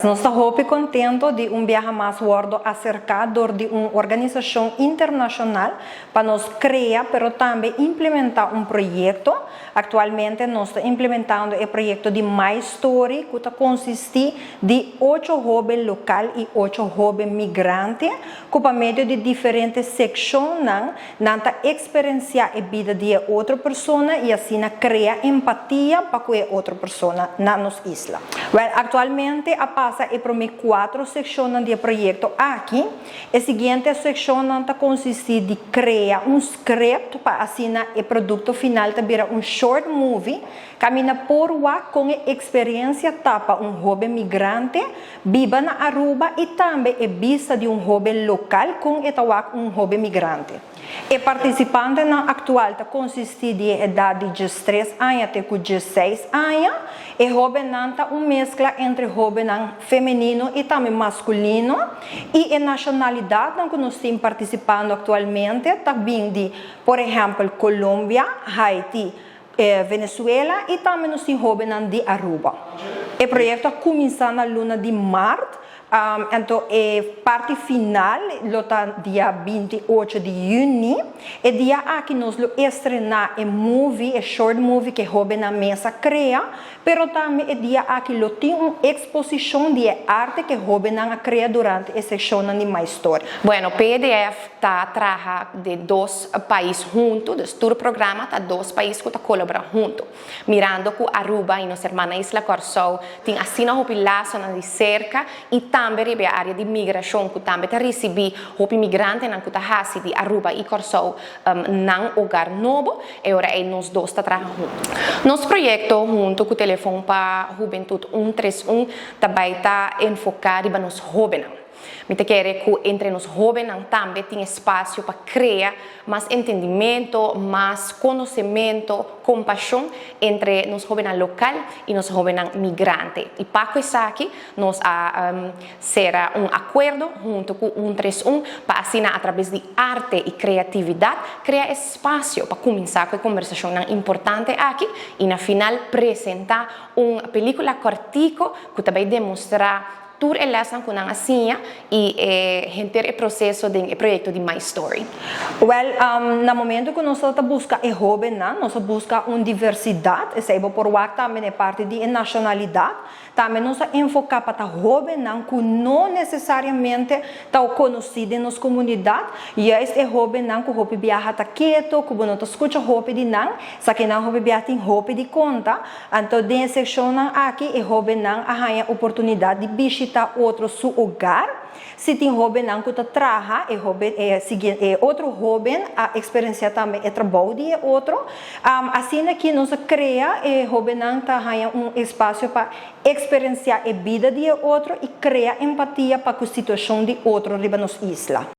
Nós estamos contentes de viaje mais gordo acercado de uma organização internacional para nós criar, mas também implementar projeto. Atualmente, nós estamos implementando o projeto de My Story, que consiste de 8 jovens locais e 8 jovens migrantes, que por meio de diferentes secções, não experienciar a vida de outra pessoa e assim criar empatia para com outra pessoa na nossa isla. Atualmente, passa para 4 secções do projeto aqui. A seguinte secção consiste de criar script para assinar o produto final, também short movie, caminha por lá com a experiência tapa jovem migrante, viva na Aruba e também a vista de jovem local com jovem migrante. O participante atual consiste de idade de 13 anos até 16 anos. E jovem uma mescla entre jovem feminino e também masculino. E a nacionalidade que nós estamos participando atualmente também de, por exemplo, Colômbia, Haiti, Venezuela e também nós temos jovens de Aruba. O projeto começa na luna de março. Então, a parte final, dia 28 de junho, é dia que nós estrenar o short movie que Jovem na Mesa cria, mas também é dia que tem uma exposição de arte que Jovem cria durante a sessão de My Story. Bueno, PDF trabalha de 2 países juntos, todo o programa está 2 países que colaboram juntos. Mirando que Aruba e nossa irmã Isla Corsou tem assim uma população de cerca e também a área de migração que também recebe os imigrantes que estão de Aruba e Corsou num lugar novo e agora nós dois trabalhamos juntos. Nosso projeto junto com o telefone para a juventude 131 também está enfocado nos jovens. Me quero que entre os jovens também tem espaço para criar mais entendimento, mais conhecimento, compaixão entre os jovens locais e os jovens migrantes. E para isso aqui, nós será acordo junto com o 131 para assinar através de arte e criatividade, criar espaço para começar com a conversação importante aqui e na final apresentar uma película cortico que também demonstra toda a relação com a Asinha e o processo do projeto de My Story. No momento que nós buscamos a jovem, nós buscamos uma diversidade, seja por lá também é parte de nacionalidade, também nós enfocamos para a jovem que não necessariamente está conhecida nas comunidades, e é jovem que o viaja está quieto, que não escuta jovem de não, só que não viaja tem jovem de conta, então dentro da secção aqui, a jovem tem a oportunidade de visitar outro seu lugar. Se tem jovem que trabalha, outro jovem a experiência também é trabalho de outro. Assim que nós cria jovem tem espaço para experienciar a vida de outro e criar empatia para a situação de outro na nossa isla.